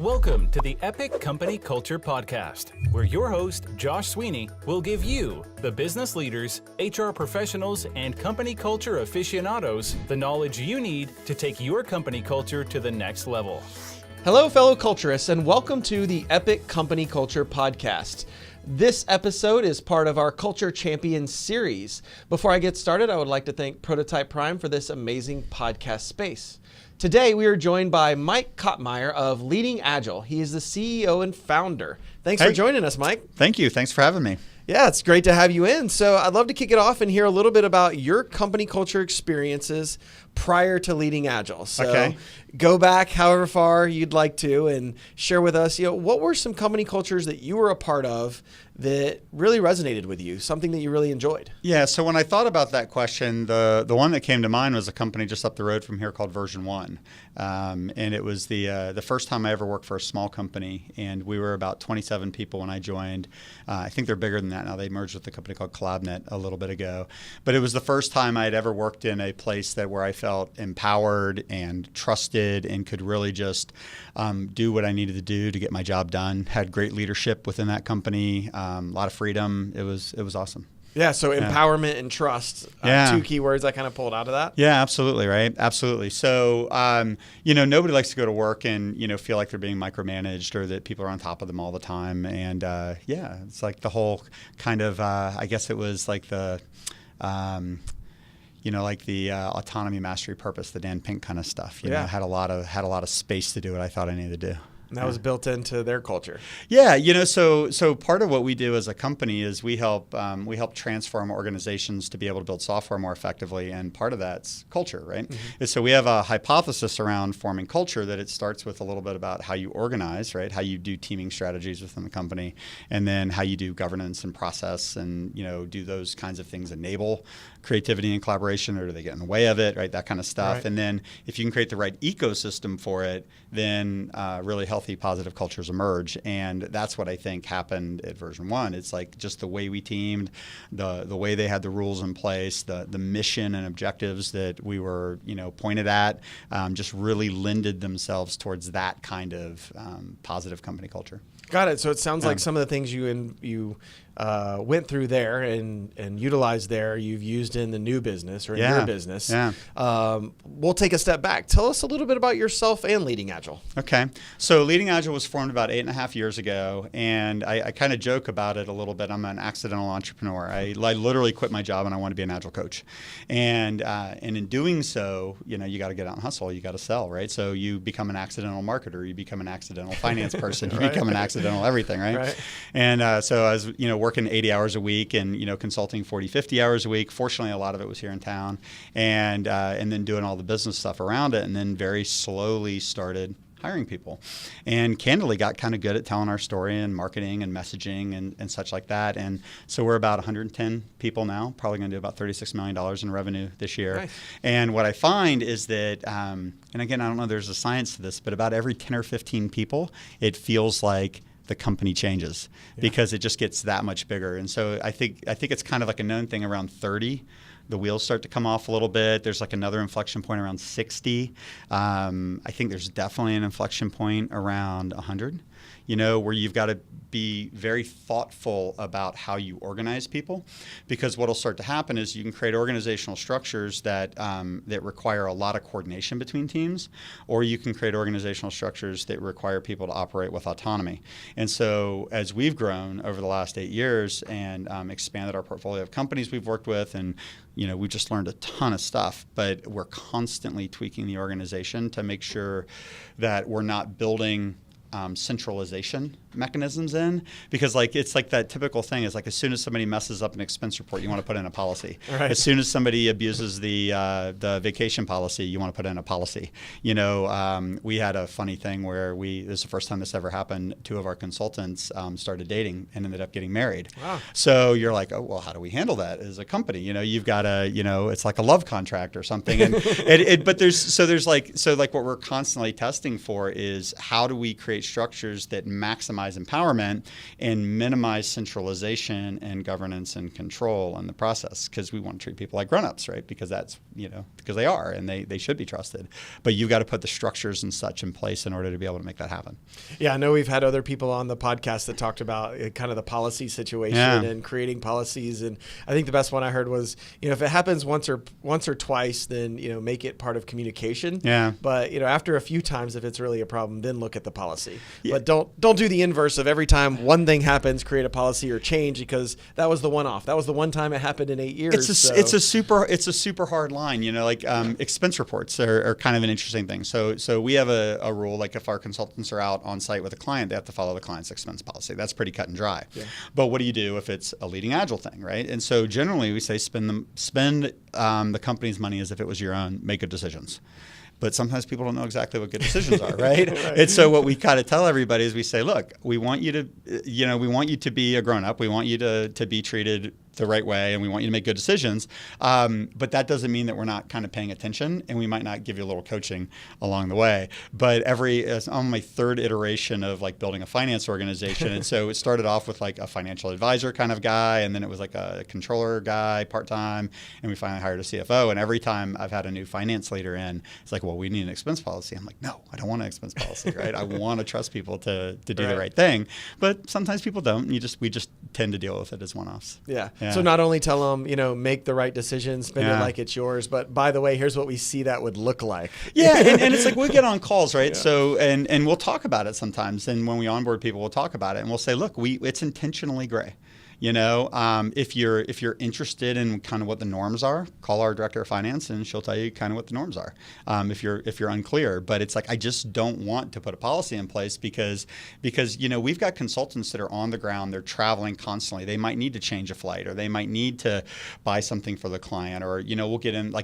Welcome to the Epic Company Culture Podcast, where your host, Josh Sweeney, will give you, the business leaders, HR professionals, and company culture aficionados, the knowledge you need to take your company culture to the next level. Hello, fellow culturists, and welcome to the Epic Company Culture Podcast. This episode is part of our Culture Champions series. Before I get started, I would like to thank Prototype Prime for this amazing podcast space. Today, we are joined by Mike Cottmeyer of LeadingAgile. He is the CEO and founder. Thanks for joining us, Mike. Thank you. Thanks for having me. Yeah, it's great to have you in. So I'd love to kick it off and hear a little bit about your company culture experiences prior to LeadingAgile. So go back however far you'd like to and share with us, what were some company cultures that you were a part of that really resonated with you, something that you really enjoyed? Yeah, so when I thought about that question, the one that came to mind was a company just up the road from here called Version 1. And it was the first time I ever worked for a small company, and we were about 27 people when I joined. I think they're bigger than that now. They merged with a company called CollabNet a little bit ago. But it was the first time I'd ever worked in a place where I felt empowered and trusted and could really just do what I needed to do to get my job done. Had great leadership within that company, a lot of freedom. It was awesome. Yeah, so empowerment and trust, two key words I kind of pulled out of that. Yeah, absolutely, right? Absolutely. So, nobody likes to go to work and, feel like they're being micromanaged or that people are on top of them all the time. And, it's like the whole kind of, I guess it was like the, autonomy, mastery, purpose, the Dan Pink kind of stuff. Had a lot of space to do what I thought I needed to do. And that was built into their culture. Yeah, so part of what we do as a company is we help transform organizations to be able to build software more effectively, and part of that's culture, right? Mm-hmm. And so we have a hypothesis around forming culture that it starts with a little bit about how you organize, right? How you do teaming strategies within the company, and then how you do governance and process, and do those kinds of things enable creativity and collaboration, or do they get in the way of it, right? That kind of stuff. Right. And then if you can create the right ecosystem for it, then really healthy, positive cultures emerge. And that's what I think happened at Version 1. It's like just the way we teamed, the way they had the rules in place, the mission and objectives that we were, pointed at, just really lended themselves towards that kind of positive company culture. Got it. So it sounds like some of the things you went through there and utilized there, you've used in the new business or in your business. Yeah. We'll take a step back. Tell us a little bit about yourself and LeadingAgile. Okay. So LeadingAgile was formed about 8.5 years ago, and I kind of joke about it a little bit. I'm an accidental entrepreneur. I literally quit my job and I want to be an Agile coach. And in doing so, you got to get out and hustle. You got to sell, right? So you become an accidental marketer. You become an accidental finance person. You become an accidental everything, right? And so I was, working 80 hours a week and, consulting 40, 50 hours a week. Fortunately, a lot of it was here in town, and then doing all the business stuff around it, and then very slowly started hiring people, and candidly got kind of good at telling our story and marketing and messaging and such like that. And so we're about 110 people now, probably going to do about $36 million in revenue this year. Nice. And what I find is that, and again, I don't know if there's a science to this, but about every 10 or 15 people, it feels like the company changes because it just gets that much bigger. And so I think it's kind of like a known thing around 30. The wheels start to come off a little bit. There's like another inflection point around 60. I think there's definitely an inflection point around 100, where you've got to be very thoughtful about how you organize people, because what will start to happen is you can create organizational structures that require a lot of coordination between teams, or you can create organizational structures that require people to operate with autonomy. And so as we've grown over the last 8 years and expanded our portfolio of companies we've worked with, and we've just learned a ton of stuff, but we're constantly tweaking the organization to make sure that we're not building centralization mechanisms in, because it's like that typical thing is like as soon as somebody messes up an expense report, you want to put in a policy. Right. As soon as somebody abuses the vacation policy, you want to put in a policy. We had a funny thing where this is the first time this ever happened. 2 of our consultants started dating and ended up getting married. Wow. So you're like, oh, well, how do we handle that as a company? You've got to, it's like a love contract or something. And but there's what we're constantly testing for is how do we create create structures that maximize empowerment and minimize centralization and governance and control in the process, because we want to treat people like grown-ups, right? Because that's, because they are, and they should be trusted. But you've got to put the structures and such in place in order to be able to make that happen. Yeah, I know we've had other people on the podcast that talked about kind of the policy situation and creating policies. And I think the best one I heard was, if it happens once or twice, then, make it part of communication. Yeah. But, after a few times, if it's really a problem, then look at the policy. Yeah. But don't do the inverse of every time one thing happens, create a policy or change, because that was the one-off. That was the one time it happened in 8 years. It's a super hard line. Expense reports are kind of an interesting thing. So we have a rule, like if our consultants are out on site with a client, they have to follow the client's expense policy. That's pretty cut and dry. Yeah. But what do you do if it's a LeadingAgile thing, right? And so generally we say spend the company's money as if it was your own. Make good decisions. But sometimes people don't know exactly what good decisions are, right? Right. And so what we kind of tell everybody is we say, look, we want you to be a grown-up. We want you to be treated the right way, and we want you to make good decisions. But that doesn't mean that we're not kind of paying attention, and we might not give you a little coaching along the way. But it's on my third iteration of like building a finance organization. And so it started off with like a financial advisor kind of guy, and then it was like a controller guy part-time, and we finally hired a CFO. And every time I've had a new finance leader in, it's like, well, we need an expense policy. I'm like, no, I don't want an expense policy, right? I want to trust people to do the right thing. But sometimes people don't. We just tend to deal with it as one-offs. Yeah. So not only tell them, make the right decision, spend it like it's yours, but by the way, here's what we see that would look like. Yeah, and it's like we'll get on calls, right? Yeah. So and we'll talk about it sometimes. And when we onboard people, we'll talk about it, and we'll say, look, it's intentionally gray. If you're interested in kind of what the norms are, call our director of finance and she'll tell you kind of what the norms are. If you're unclear, but it's like, I just don't want to put a policy in place because we've got consultants that are on the ground, they're traveling constantly. They might need to change a flight, or they might need to buy something for the client, or we'll get in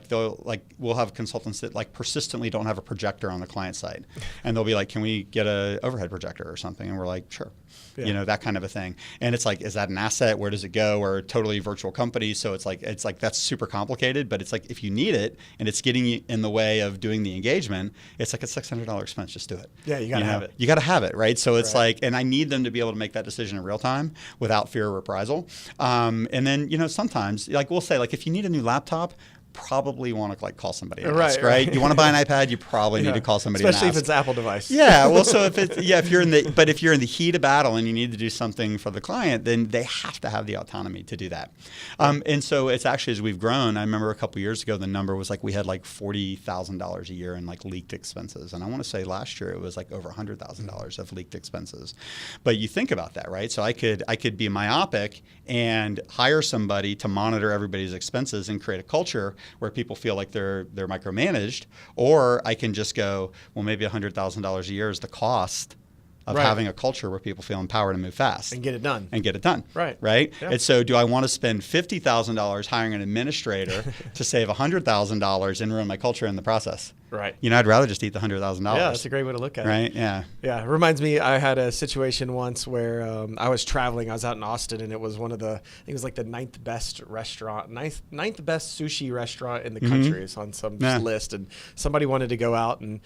we'll have consultants that like persistently don't have a projector on the client side, and they'll be like, can we get a overhead projector or something? And we're like, sure. Yeah. That kind of a thing. And it's like, is that an asset? Where does it go? We're a totally virtual company. So it's like that's super complicated, but it's like, if you need it and it's getting you in the way of doing the engagement, it's like a $600 expense. Just do it. Yeah, you got to have it. You got to have it, right? So it's like, and I need them to be able to make that decision in real time without fear of reprisal. And then, sometimes like we'll say, like, if you need a new laptop, probably want to call somebody and ask, right? You want to buy an iPad, you probably need to call somebody especially and ask. If it's an Apple device. Yeah, well, so if you're in the heat of battle and you need to do something for the client, then they have to have the autonomy to do that. And so it's actually, as we've grown, I remember a couple of years ago, the number was like we had like $40,000 a year in like leaked expenses, and I want to say last year it was like over $100,000 of leaked expenses. But you think about that, right? So I could be myopic and hire somebody to monitor everybody's expenses and create a culture where people feel like they're micromanaged, or I can just go, well, maybe $100,000 a year is the cost of having a culture where people feel empowered and move fast. And get it done. Right. Yeah. And so do I want to spend $50,000 hiring an administrator to save $100,000 and ruin my culture in the process? Right. I'd rather just eat the $100,000. Yeah, that's a great way to look at it. Right, yeah. Yeah, it reminds me, I had a situation once where I was traveling. I was out in Austin, and it was I think it was like the ninth best sushi restaurant in the country. It's on some list, and somebody wanted to go out, and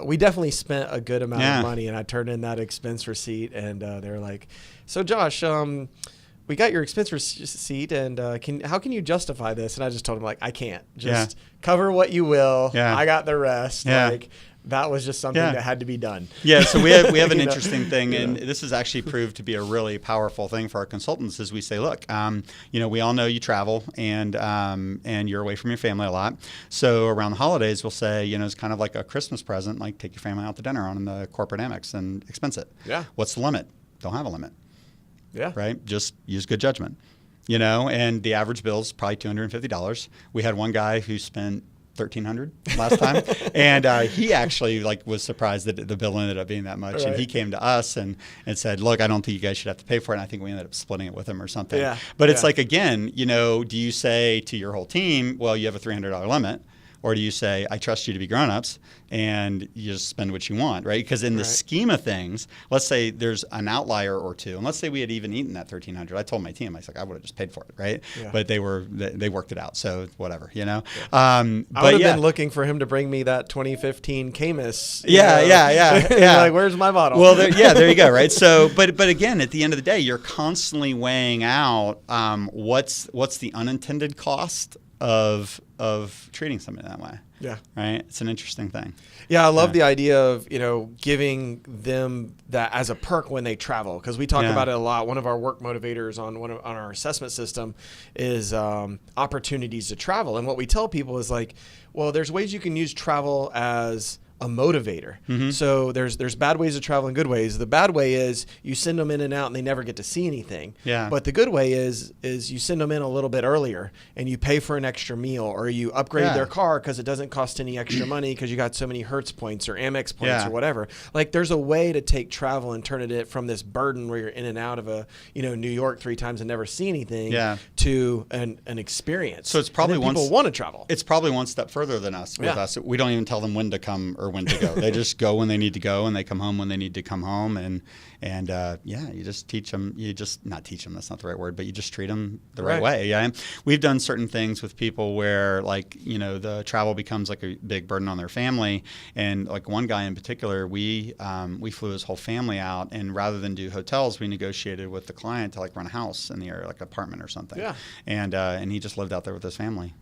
we definitely spent a good amount of money, and I turned in that expense receipt, and they were like, so Josh, we got your expense receipt, and how can you justify this? And I just told him, like, I can't. Just cover what you will. Yeah. I got the rest. Yeah. Like, that was just something that had to be done. Yeah, so we have an interesting thing, and this has actually proved to be a really powerful thing for our consultants. Is we say, look, we all know you travel and you're away from your family a lot. So around the holidays, we'll say, it's kind of like a Christmas present, like take your family out to dinner on the corporate Amex and expense it. Yeah. What's the limit? Don't have a limit. Yeah. Right? Just use good judgment. And the average bill is probably $250. We had one guy who spent $1,300 last time, and he actually was surprised that the bill ended up being that much. Right. And he came to us and said, "Look, I don't think you guys should have to pay for it." And I think we ended up splitting it with him or something. Yeah. But it's like, again, do you say to your whole team, "Well, you have a $300 limit"? Or do you say, I trust you to be grown-ups, and you just spend what you want, right? Because in the scheme of things, let's say there's an outlier or two, and let's say we had even eaten that $1,300. I told my team, I was like, I would have just paid for it, right? Yeah. But they worked it out, so whatever, you know. Yeah. I would have been looking for him to bring me that 2015 Camus. Yeah. Like, where's my bottle? Well, there you go, right? So, but again, at the end of the day, you're constantly weighing out what's the unintended cost of treating somebody that way. Yeah. Right. It's an interesting thing. Yeah, I love the idea of, giving them that as a perk when they travel, because we talk about it a lot. One of our work motivators on our assessment system is opportunities to travel. And what we tell people is like, well, there's ways you can use travel as a motivator. Mm-hmm. So there's bad ways to travel and good ways. The bad way is you send them in and out and they never get to see anything. Yeah. But the good way is you send them in a little bit earlier and you pay for an extra meal, or you upgrade their car because it doesn't cost any extra money because you got so many Hertz points or Amex points or whatever. Like, there's a way to take travel and turn it from this burden where you're in and out of New York 3 times and never see anything to an experience. So it's probably people want to travel. It's probably one step further than us. With us, we don't even tell them when to come or when to go. They just go when they need to go, and they come home when they need to come home. And you just teach them. You just not teach them. That's not the right word, but you just treat them the right way. Yeah, and we've done certain things with people where, like, the travel becomes like a big burden on their family. And like one guy in particular, we flew his whole family out, and rather than do hotels, we negotiated with the client to like run a house in the area, like an apartment or something. Yeah. And he just lived out there with his family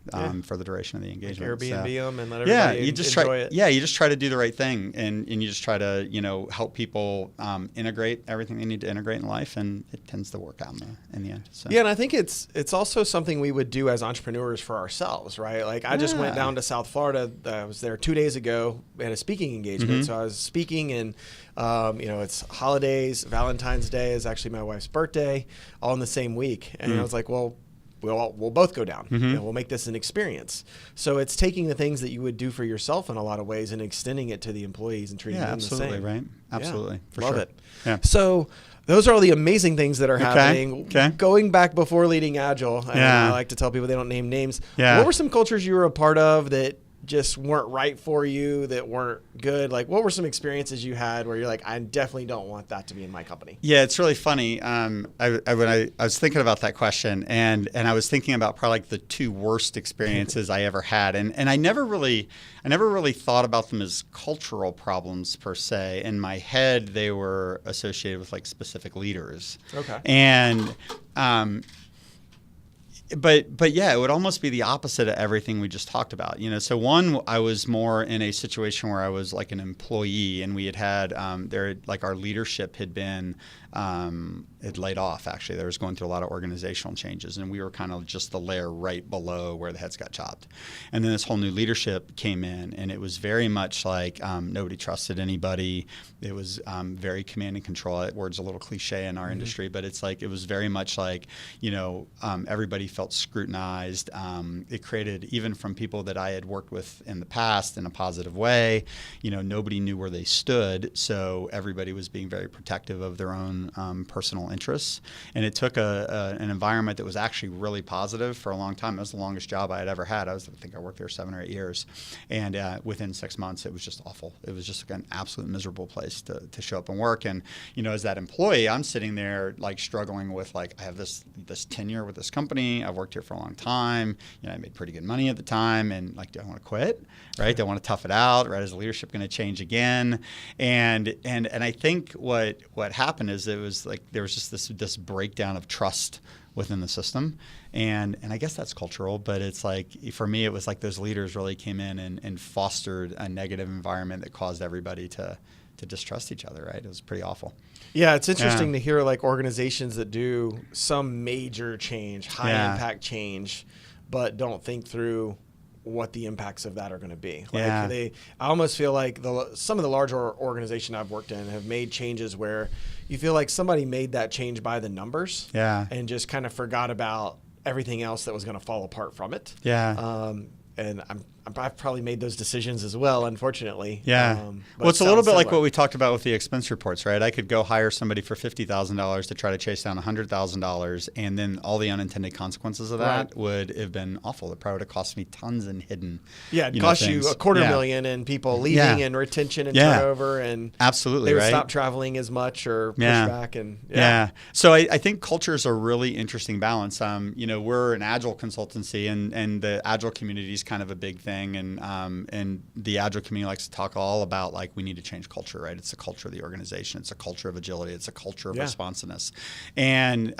for the duration of the engagement. Like Airbnb them and let everybody enjoy it. Yeah, you just try to do the right thing, and you just try to help people integrate everything they need to integrate in life, and it tends to work out in the end. So. Yeah, and I think it's also something we would do as entrepreneurs for ourselves, right? Like, I just went down to South Florida. I was there 2 days ago at a speaking engagement. So I was speaking, and it's holidays. Valentine's Day is actually my wife's birthday, all in the same week. And I was like, well, we'll both go down. We'll make this an experience. So it's taking the things that you would do for yourself in a lot of ways and extending it to the employees and treating them the same. Absolutely, right? Absolutely. For Love sure. it. Yeah. So those are all the amazing things that are happening. Okay. Going back before Leading Agile, and I like to tell people they don't name names. Yeah. What were some cultures you were a part of that just weren't right for you, that weren't good? Like, what were some experiences you had where you're like, I definitely don't want that to be in my company? Yeah, it's really funny. When I was thinking about that question, and I was thinking about probably like the 2 worst experiences I ever had, and I never really thought about them as cultural problems per se. In my head, they were associated with like specific leaders. Okay. And But yeah, it would almost be the opposite of everything we just talked about. So one, I was more in a situation where I was like an employee, and we had our leadership had been had laid off. Actually, they was going through a lot of organizational changes, and we were kind of just the layer right below where the heads got chopped. And then this whole new leadership came in, and it was very much like nobody trusted anybody. It was very command and control. That word's a little cliche in our industry, but it's like it was very much like everybody felt scrutinized. It created, even from people that I had worked with in the past in a positive way, nobody knew where they stood, so everybody was being very protective of their own personal interests. And it took an environment that was actually really positive for a long time. It was the longest job I had ever had. I think I worked there 7 or 8 years, and within 6 months it was just awful. It was just like an absolute miserable place to show up and work. And as that employee, I'm sitting there like struggling with like, I have this tenure with this company. I've worked here for a long time. I made pretty good money at the time, and like, do I want to quit? Right? Do I want to tough it out? Right? Is the leadership going to change again? And I think what happened is it was like there was just this breakdown of trust within the system, and I guess that's cultural, but it's like, for me, it was like those leaders really came in and fostered a negative environment that caused everybody to distrust each other. Right? It was pretty awful. Yeah, it's interesting to hear like organizations that do some major change, high impact change, but don't think through what the impacts of that are going to be. Like I almost feel like some of the larger organizations I've worked in have made changes where you feel like somebody made that change by the numbers and just kind of forgot about everything else that was going to fall apart from it. Yeah. And I've probably made those decisions as well, unfortunately. Yeah. But Well, it's a little bit like similar. what we talked about with the expense reports, right? I could go hire somebody for $50,000 to try to chase down $100,000, and then all the unintended consequences of that would have been awful. It probably would have cost me tons in hidden. Yeah, it cost you $250,000 and people leaving and retention and turnover, and absolutely they would right. stop traveling as much or push back. And So I think culture is a really interesting balance. We're an Agile consultancy, and the Agile community is kind of a big thing, and the Agile community likes to talk all about like we need to change culture, right? It's a culture of the organization. It's a culture of agility. It's a culture of responsiveness. And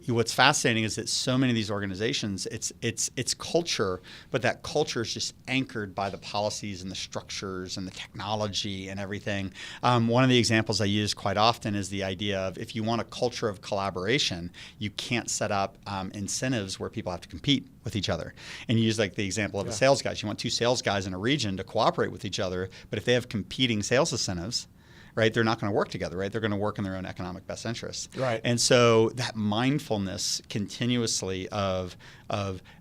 what's fascinating is that so many of these organizations, it's culture, but that culture is just anchored by the policies and the structures and the technology and everything. One of the examples I use quite often is the idea of if you want a culture of collaboration, you can't set up incentives where people have to compete with each other. And you use like the example of the sales guys. You want two sales guys in a region to cooperate with each other, but if they have competing sales incentives, right, they're not going to work together, right? They're going to work in their own economic best interests. Right. And so that mindfulness continuously of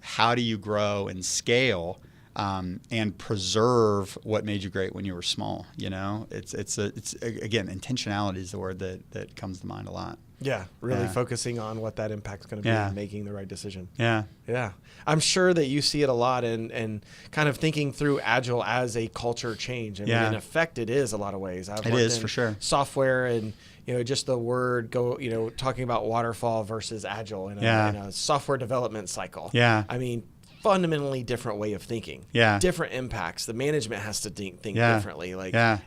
how do you grow and scale and preserve what made you great when you were small, it's again, intentionality is the word that comes to mind a lot. Yeah, really focusing on what that impact's going to be and making the right decision. Yeah. Yeah. I'm sure that you see it a lot and kind of thinking through Agile as a culture change. I mean, in effect, it is a lot of ways. It is, for sure. Software and, just the word talking about waterfall versus Agile in a software development cycle. Yeah. I mean, fundamentally different way of thinking. Yeah. Different impacts. The management has to think differently.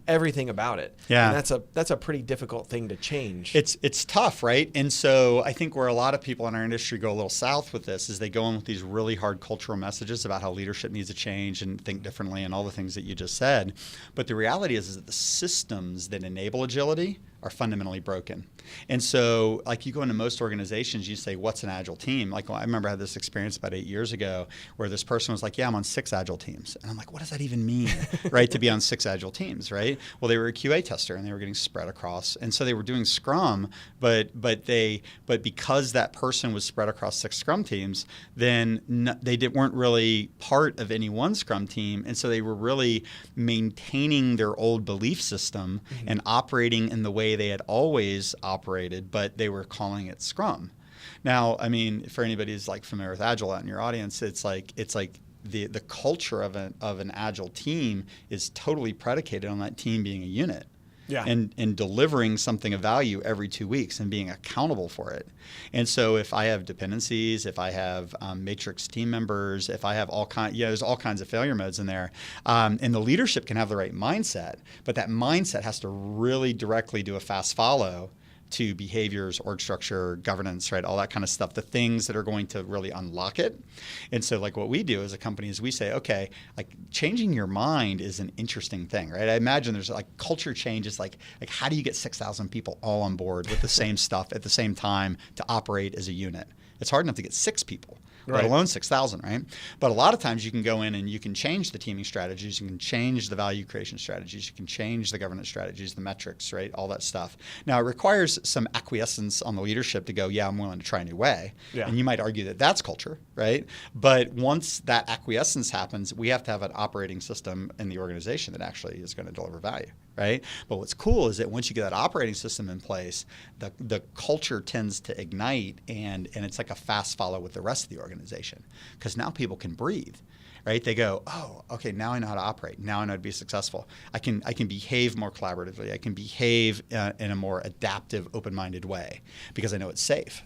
Everything about it. Yeah. And that's a pretty difficult thing to change. It's tough, right? And so I think where a lot of people in our industry go a little south with this is they go in with these really hard cultural messages about how leadership needs to change and think differently and all the things that you just said. But the reality is that the systems that enable agility are fundamentally broken. And so like you go into most organizations, you say, what's an Agile team? Like I remember I had this experience about 8 years ago where this person was like, yeah, I'm on 6 Agile teams. And I'm like, what does that even mean, right? To be on 6 Agile teams, right? Well, they were a QA tester and they were getting spread across. And so they were doing Scrum, but because that person was spread across 6 Scrum teams, then weren't really part of any one Scrum team. And so they were really maintaining their old belief system and operating in the way they had always operated, but they were calling it Scrum. Now, I mean, for anybody who's like familiar with Agile out in your audience, it's like the culture of an Agile team is totally predicated on that team being a unit. Yeah. And delivering something of value every 2 weeks and being accountable for it. And so if I have dependencies, if I have matrix team members, if I have there's all kinds of failure modes in there. And the leadership can have the right mindset, but that mindset has to really directly do a fast follow to behaviors, org structure, governance, right? All that kind of stuff, the things that are going to really unlock it. And so like what we do as a company is we say, okay, like changing your mind is an interesting thing, right? I imagine there's like culture change is like how do you get 6,000 people all on board with the same stuff at the same time to operate as a unit? It's hard enough to get 6 people. Let alone 6,000, right? But a lot of times you can go in and you can change the teaming strategies, you can change the value creation strategies, you can change the governance strategies, the metrics, right? All that stuff. Now, it requires some acquiescence on the leadership to go, yeah, I'm willing to try a new way. Yeah. And you might argue that that's culture, right? But once that acquiescence happens, we have to have an operating system in the organization that actually is going to deliver value, right? But what's cool is that once you get that operating system in place, the culture tends to ignite and it's like a fast follow with the rest of the organization because now people can breathe, right? They go, oh, okay, now I know how to operate. Now I know how to be successful. I can behave more collaboratively. I can behave in a more adaptive, open-minded way because I know it's safe,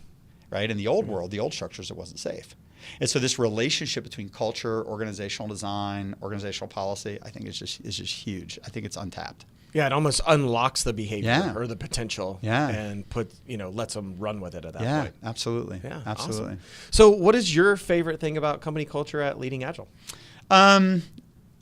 right? In the old world, the old structures, it wasn't safe. And so this relationship between culture, organizational design, organizational policy, I think is just huge. I think it's untapped. Yeah, it almost unlocks the behavior or the potential and lets them run with it at that point. Yeah, absolutely. Yeah, absolutely. Awesome. So what is your favorite thing about company culture at LeadingAgile?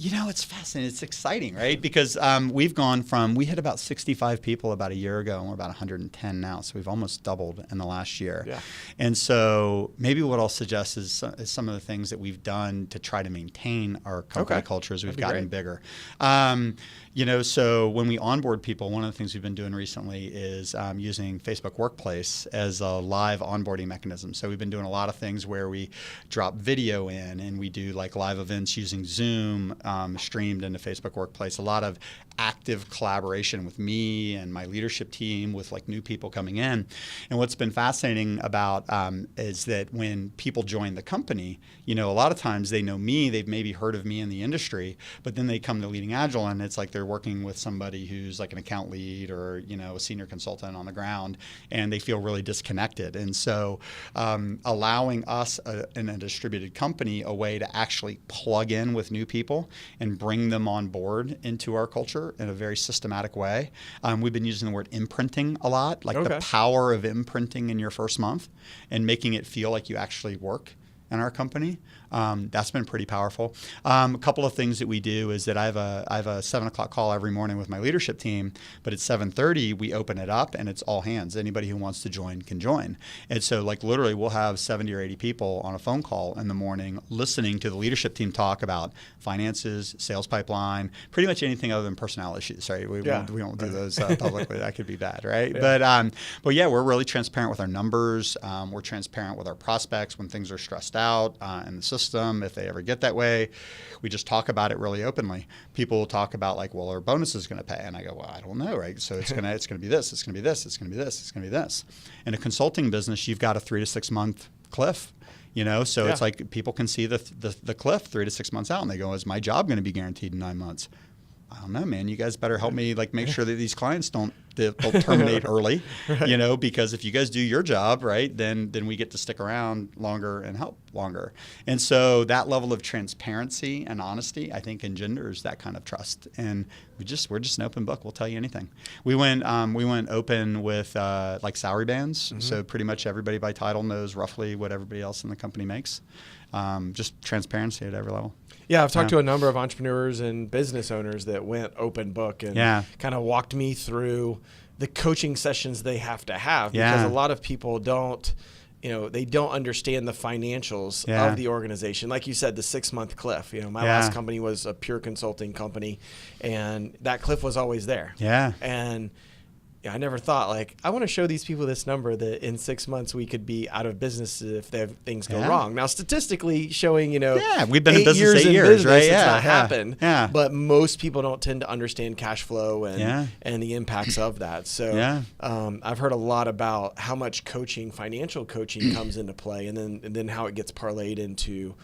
It's fascinating. It's exciting, right? Because we had about 65 people about a year ago, and we're about 110 now. So we've almost doubled in the last year. Yeah. And so maybe what I'll suggest is some of the things that we've done to try to maintain our company culture as we've gotten bigger. So when we onboard people, one of the things we've been doing recently is using Facebook Workplace as a live onboarding mechanism. So we've been doing a lot of things where we drop video in and we do like live events using Zoom streamed into Facebook Workplace. A lot of active collaboration with me and my leadership team with like new people coming in. And what's been fascinating about is that when people join the company, a lot of times they know me, they've maybe heard of me in the industry, but then they come to LeadingAgile and it's like they're working with somebody who's like an account lead or, a senior consultant on the ground, and they feel really disconnected. And so allowing us in a distributed company a way to actually plug in with new people and bring them on board into our culture in a very systematic way. We've been using the word imprinting a lot, like the power of imprinting in your first month and making it feel like you actually work in our company. That's been pretty powerful. A couple of things that we do is that I have a 7 o'clock call every morning with my leadership team, but at 7:30 we open it up and it's all hands. Anybody who wants to join can join. And so like literally we'll have 70 or 80 people on a phone call in the morning listening to the leadership team talk about finances, sales pipeline, pretty much anything other than personnel issues, right? We won't do those publicly. That could be bad, right? Yeah. But yeah, we're really transparent with our numbers. We're transparent with our prospects when things are stressed out in the system. If they ever get that way, we just talk about it really openly. People will talk about like, well, our bonus is going to pay, and I go, well, I don't know, right? So it's going to be this, it's going to be this, it's going to be this, it's going to be this. In a consulting business, you've got a 3 to 6 month cliff. So it's like people can see the cliff 3 to 6 months out, and they go, is my job going to be guaranteed in 9 months? I don't know, man. You guys better help me like make sure that these clients don't terminate early, right. Because if you guys do your job, right, then we get to stick around longer and help longer. And so that level of transparency and honesty, I think, engenders that kind of trust. And we're just an open book. We'll tell you anything. We went open with like salary bands. Mm-hmm. So pretty much everybody by title knows roughly what everybody else in the company makes. Just transparency at every level. Yeah, I've talked to a number of entrepreneurs and business owners that went open book and kind of walked me through the coaching sessions they have to have because a lot of people don't, they don't understand the financials of the organization. Like you said, the 6-month cliff. My last company was a pure consulting company, and that cliff was always there. Yeah. And I never thought like, I want to show these people this number that in 6 months we could be out of business if things go wrong. Now, statistically showing, we've been in business 8 years, right? It's not happened. Yeah. But most people don't tend to understand cash flow and the impacts of that. So I've heard a lot about how much financial coaching comes into play, and then how it gets parlayed into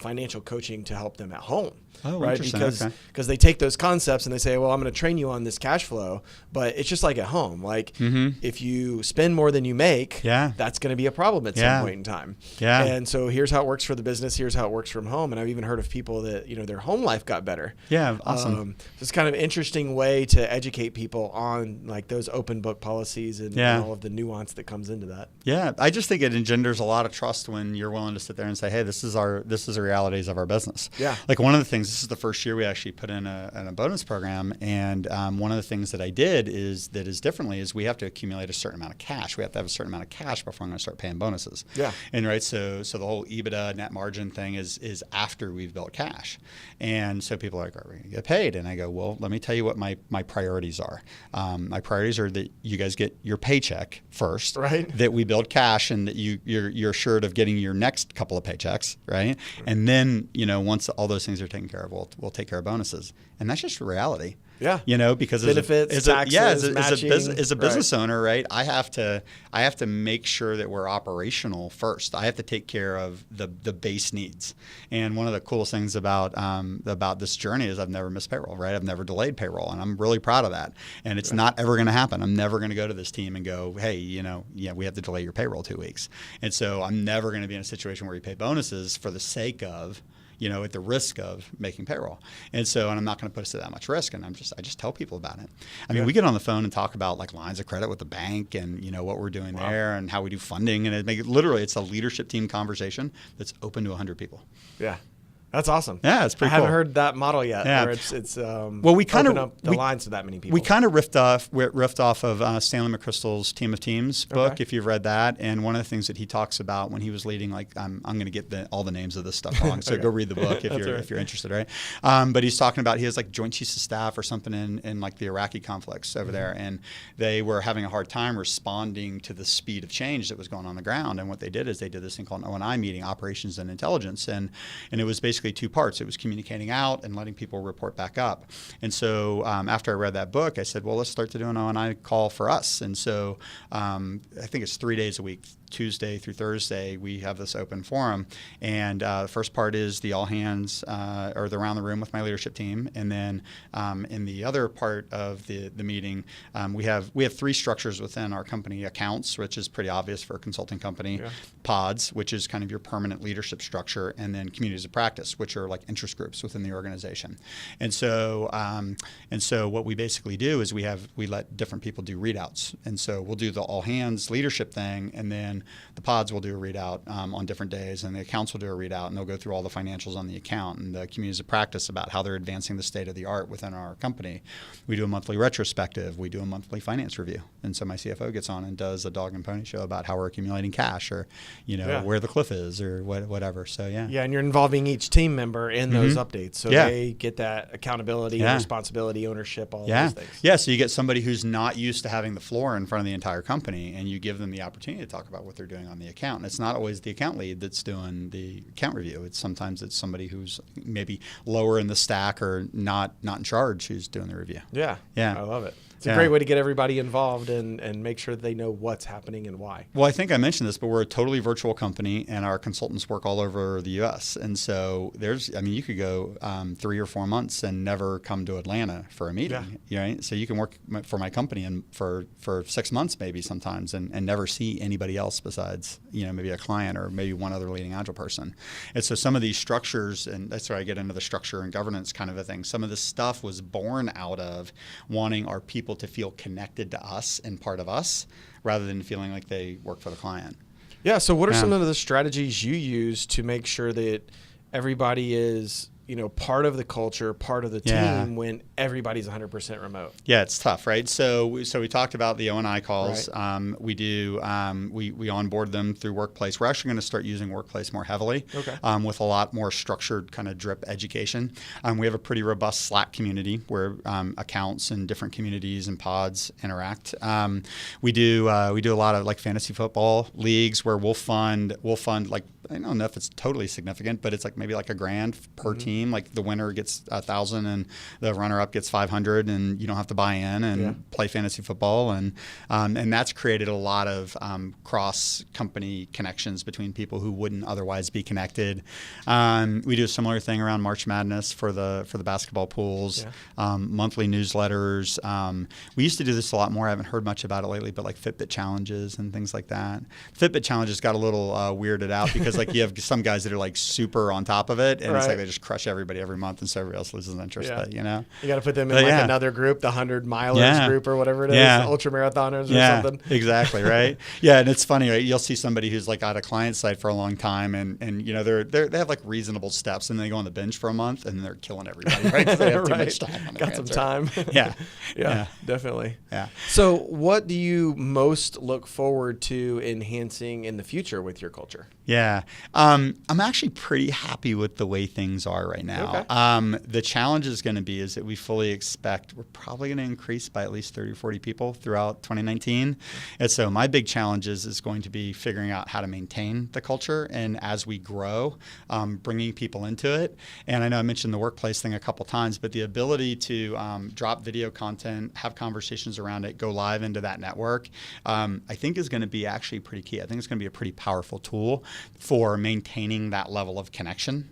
financial coaching to help them at home. Oh, right? Interesting. Because they take those concepts and they say, well, I'm going to train you on this cash flow, but it's just like at home. Like if you spend more than you make, that's going to be a problem at some point in time. Yeah. And so here's how it works for the business. Here's how it works from home. And I've even heard of people that, their home life got better. Yeah. Awesome. It's kind of an interesting way to educate people on like those open book policies and all of the nuance that comes into that. Yeah. I just think it engenders a lot of trust when you're willing to sit there and say, hey, this is the realities of our business. Yeah. Like one of the things, this is the first year we actually put in a bonus program, and one of the things that I did is differently is we have to accumulate a certain amount of cash. We have to have a certain amount of cash before I'm going to start paying bonuses. Yeah. And right, so the whole EBITDA net margin thing is after we've built cash, and so people are like, are we going to get paid? And I go, well, let me tell you what my priorities are. My priorities are that you guys get your paycheck first, right? That we build cash, and that you're assured of getting your next couple of paychecks, right? And then once all those things are taken care of, we'll take care of bonuses, and that's just reality. Yeah, because benefits, taxes, matching, as a business owner, right? I have to make sure that we're operational first. I have to take care of the base needs. And one of the coolest things about this journey is I've never missed payroll, right? I've never delayed payroll, and I'm really proud of that. And it's not ever going to happen. I'm never going to go to this team and go, hey, we have to delay your payroll 2 weeks. And so I'm never going to be in a situation where we pay bonuses for the sake of at the risk of making payroll. And I'm not going to put us at that much risk. And I just tell people about it. I mean, we get on the phone and talk about like lines of credit with the bank and, what we're doing there and how we do funding. And it's a leadership team conversation that's open to 100 people. Yeah. That's awesome. Yeah, it's pretty cool. I haven't heard that model yet. Yeah. Where it's well, we kind open of up the lines to that many people. We kind of riffed off of Stanley McChrystal's Team of Teams book, if you've read that. And one of the things that he talks about when he was leading, like I'm going to get all the names of this stuff wrong, so go read the book if you're interested, right? But he's talking about he has like Joint Chiefs of Staff or something in like the Iraqi conflicts over there, and they were having a hard time responding to the speed of change that was going on the ground. And what they did is they did this thing called an O&I meeting, Operations and Intelligence, and it was basically two parts. It was communicating out and letting people report back up. And so after I read that book, I said, well, let's start to do an O&I call for us. And so I think it's 3 days a week, Tuesday through Thursday, we have this open forum. And the first part is the all hands or the around the room with my leadership team. And then in the other part of the meeting, we have 3 structures within our company: accounts, which is pretty obvious for a consulting company, pods, which is kind of your permanent leadership structure, and then communities of practice, which are like interest groups within the organization. And so what we basically do is we let different people do readouts. And so we'll do the all hands leadership thing, and then the pods will do a readout on different days, and the accounts will do a readout, and they'll go through all the financials on the account, and the communities of practice about how they're advancing the state of the art within our company. We do a monthly retrospective. We do a monthly finance review. And so my CFO gets on and does a dog and pony show about how we're accumulating cash, or where the cliff is, or whatever. So yeah, and you're involving each team member in those updates, so they get that accountability, responsibility, ownership, all those things. Yeah, so you get somebody who's not used to having the floor in front of the entire company, and you give them the opportunity to talk about what they're doing on the account. And it's not always the account lead that's doing the account review. Sometimes it's somebody who's maybe lower in the stack or not in charge who's doing the review. Yeah, I love it. It's a great way to get everybody involved and make sure they know what's happening and why. Well, I think I mentioned this, but we're a totally virtual company, and our consultants work all over the U.S. And so you could go 3 or 4 months and never come to Atlanta for a meeting. Right? So you can work for my company and for 6 months maybe sometimes and never see anybody else besides maybe a client or maybe one other leading Agile person. And so some of these structures, and that's where I get into the structure and governance kind of a thing, some of this stuff was born out of wanting our people to feel connected to us and part of us rather than feeling like they work for the client. Yeah. So what are some of the strategies you use to make sure that everybody is part of the culture, part of the team when everybody's 100% remote? Yeah, it's tough, right? So we talked about the O&I calls. Right. We onboard them through Workplace. We're actually going to start using Workplace more heavily with a lot more structured kind of drip education. We have a pretty robust Slack community where accounts and different communities and pods interact. We do a lot of like fantasy football leagues where we'll fund like, I don't know if it's totally significant, but it's like maybe like $1,000 per team. Like the winner gets 1,000 and the runner-up gets 500, and you don't have to buy in and play fantasy football. And that's created a lot of cross-company connections between people who wouldn't otherwise be connected. We do a similar thing around March Madness for the basketball pools, monthly newsletters. We used to do this a lot more. I haven't heard much about it lately, but like Fitbit challenges and things like that. Fitbit challenges got a little weirded out because like you have some guys that are like super on top of it, and it's like they just crush everybody every month, and so everybody else loses interest. But you got to put them in another group, the 100 milers group or whatever it is, the ultra marathoners or something. Exactly, right? And it's funny, right? You'll see somebody who's like at a client site for a long time, and they have like reasonable steps, and then they go on the bench for a month, and they're killing everybody, right? Because they have too much time on their Got hands, some time. Yeah, definitely. Yeah. So, what do you most look forward to enhancing in the future with your culture? Yeah. I'm actually pretty happy with the way things are right now. Okay. The challenge is going to be is that we fully expect we're probably going to increase by at least 30 or 40 people throughout 2019. And so my big challenge is going to be figuring out how to maintain the culture, and as we grow, bringing people into it. And I know I mentioned the Workplace thing a couple times, but the ability to drop video content, have conversations around it, go live into that network, I think is going to be actually pretty key. I think it's going to be a pretty powerful tool for maintaining that level of connection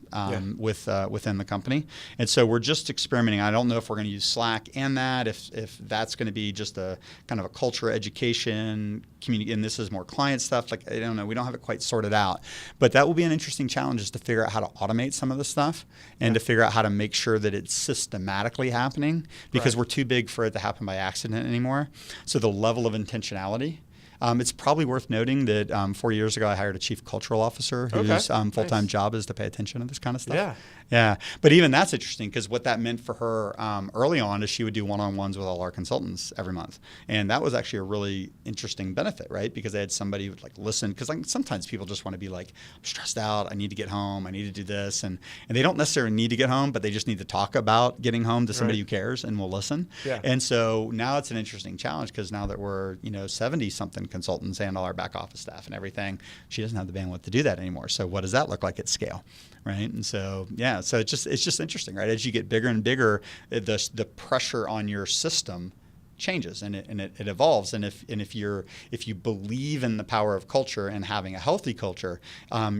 within the company. And so we're just experimenting. I don't know if we're going to use Slack and that, if that's going to be just a kind of a culture education community, and this is more client stuff. Like, I don't know. We don't have it quite sorted out. But that will be an interesting challenge, is to figure out how to automate some of the stuff and to figure out how to make sure that it's systematically happening, because we're too big for it to happen by accident anymore. So the level of intentionality. It's probably worth noting that 4 years ago I hired a chief cultural officer whose full-time job is to pay attention to this kind of stuff. Yeah. But even that's interesting because what that meant for her early on is she would do one-on-ones with all our consultants every month. And that was actually a really interesting benefit, right? Because they had somebody who would like listen. Because like sometimes people just want to be like, I'm stressed out. I need to get home. I need to do this. And they don't necessarily need to get home, but they just need to talk about getting home to somebody who cares and will listen. Yeah. And so now it's an interesting challenge because now that we're, 70-something consultants and all our back office staff and everything, she doesn't have the bandwidth to do that anymore. So what does that look like at scale? Right. And so, yeah, so it's just interesting, right? As you get bigger and bigger, the pressure on your system changes and it evolves. And if you believe in the power of culture and having a healthy culture,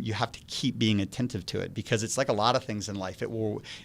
you have to keep being attentive to it because it's like a lot of things in life.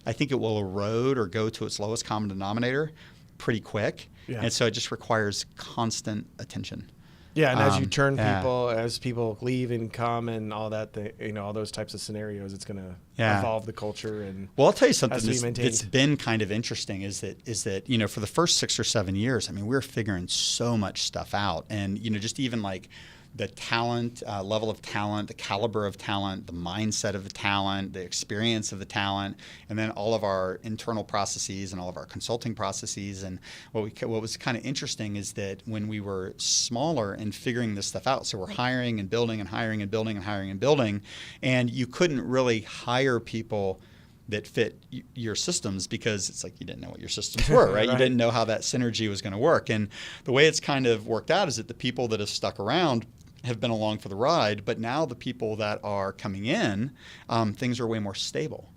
I think it will erode or go to its lowest common denominator pretty quick. Yeah. And so it just requires constant attention. Yeah, and as you turn people, as people leave and come and all that, all those types of scenarios, it's going to evolve the culture. And well, I'll tell you something that's been kind of interesting is that for the first 6 or 7 years, I mean, we were figuring so much stuff out, and just even like the talent, level of talent, the caliber of talent, the mindset of the talent, the experience of the talent, and then all of our internal processes and all of our consulting processes. And what was kind of interesting is that when we were smaller and figuring this stuff out, so we're hiring and building and hiring and building and hiring and building, and you couldn't really hire people that fit your systems because it's like you didn't know what your systems were, right? You didn't know how that synergy was going to work. And the way it's kind of worked out is that the people that have stuck around have been along for the ride, but now the people that are coming in, things are way more stable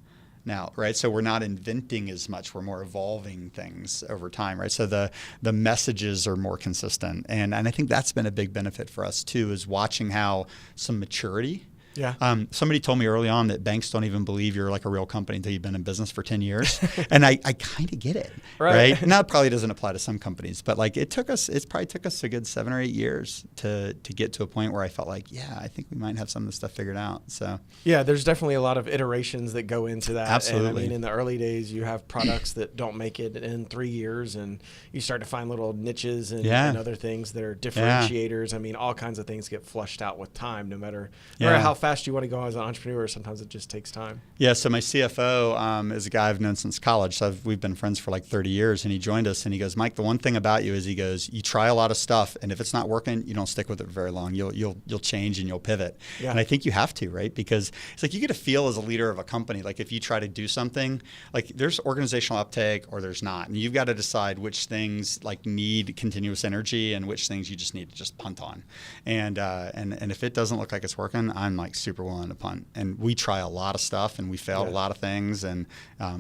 now, right? So we're not inventing as much, we're more evolving things over time, right? So the messages are more consistent. And I think that's been a big benefit for us too, is watching how some maturity. Yeah. Somebody told me early on that banks don't even believe you're like a real company until you've been in business for 10 years. And I kind of get it, right? Now it probably doesn't apply to some companies, but like it probably took us a good 7 or 8 years to get to a point where I felt like, I think we might have some of this stuff figured out. So yeah, there's definitely a lot of iterations that go into that. Absolutely. And I mean, in the early days, you have products that don't make it in 3 years, and you start to find little niches and other things that are differentiators. I mean, all kinds of things get flushed out with time, no matter how fast you want to go as an entrepreneur. Sometimes it just takes time. Yeah. So my CFO is a guy I've known since college. So we've been friends for like 30 years, and he joined us and he goes, Mike, the one thing about you is he goes, you try a lot of stuff, and if it's not working, you don't stick with it very long. You'll change and you'll pivot. Yeah. And I think you have to, right? Because it's like you get a feel as a leader of a company, like if you try to do something, like there's organizational uptake or there's not, and you've got to decide which things like need continuous energy and which things you just need to just punt on. And if it doesn't look like it's working, I'm like super willing to punt. And we try a lot of stuff and we failed a lot of things, and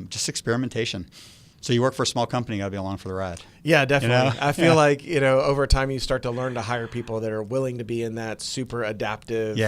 just experimentation. So you work for a small company, you got to be along for the ride. Yeah, definitely. I feel like, over time you start to learn to hire people that are willing to be in that super adaptive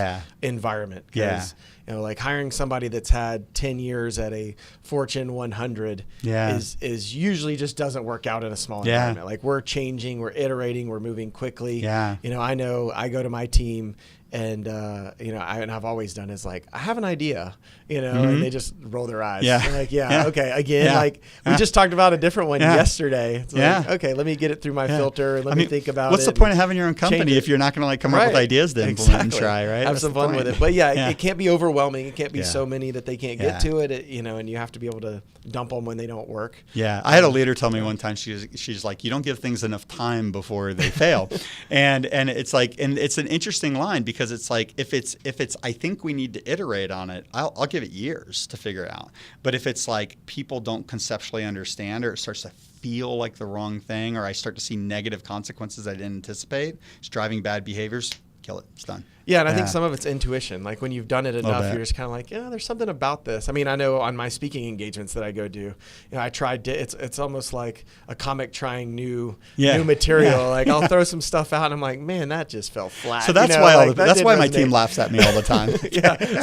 environment. Because, like hiring somebody that's had 10 years at a Fortune 100 is usually just doesn't work out in a small environment. Like we're changing, we're iterating, we're moving quickly. Yeah. I know I go to my team and, and I've always done is like, I have an idea, and they just roll their eyes. Yeah. Like, okay. Again, like we just talked about a different one yesterday. It's like, okay, let me get it through my filter and let me think about it. What's the point of having your own company if you're not going to like come up with ideas to implement and try, right? Have some fun with it. But it can't be overwhelming. It can't be so many that they can't get to it, and you have to be able to dump them when they don't work. Yeah. I had a leader tell me one time, she's like, you don't give things enough time before they fail. and it's like, and it's an interesting line because it's like, if it's, I think we need to iterate on it, I'll give it years to figure it out. But if it's like people don't conceptually understand, or it starts to feel like the wrong thing, or I start to see negative consequences I didn't anticipate, it's driving bad behaviors, kill it. It's done. Yeah, and I think some of it's intuition. Like when you've done it enough, you're just kind of like, there's something about this. I mean, I know on my speaking engagements that I go do, I tried. It's almost like a comic trying new material. Yeah. Like I'll throw some stuff out, and I'm like, man, that just fell flat. So that's why that's why my team laughs at me all the time.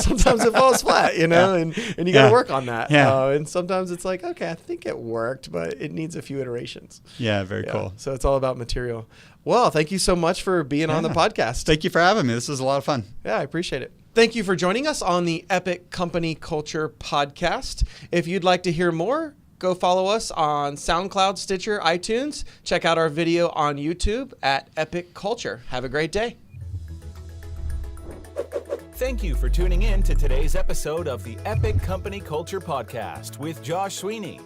Sometimes it falls flat, and you got to work on that. Yeah. And sometimes it's like, okay, I think it worked, but it needs a few iterations. Yeah, very cool. So it's all about material. Well, thank you so much for being on the podcast. Thank you for having me. This was a lot of fun. Yeah, I appreciate it. Thank you for joining us on the Epic Company Culture Podcast. If you'd like to hear more, go follow us on SoundCloud, Stitcher, iTunes. Check out our video on YouTube at Epic Culture. Have a great day. Thank you for tuning in to today's episode of the Epic Company Culture Podcast with Josh Sweeney.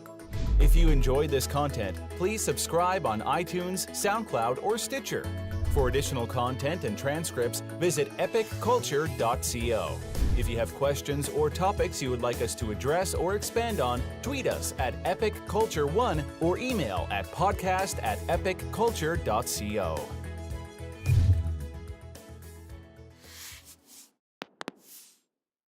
If you enjoyed this content, please subscribe on iTunes, SoundCloud, or Stitcher. For additional content and transcripts, visit epicculture.co. If you have questions or topics you would like us to address or expand on, tweet us at epicculture1 or email at podcast@epicculture.co.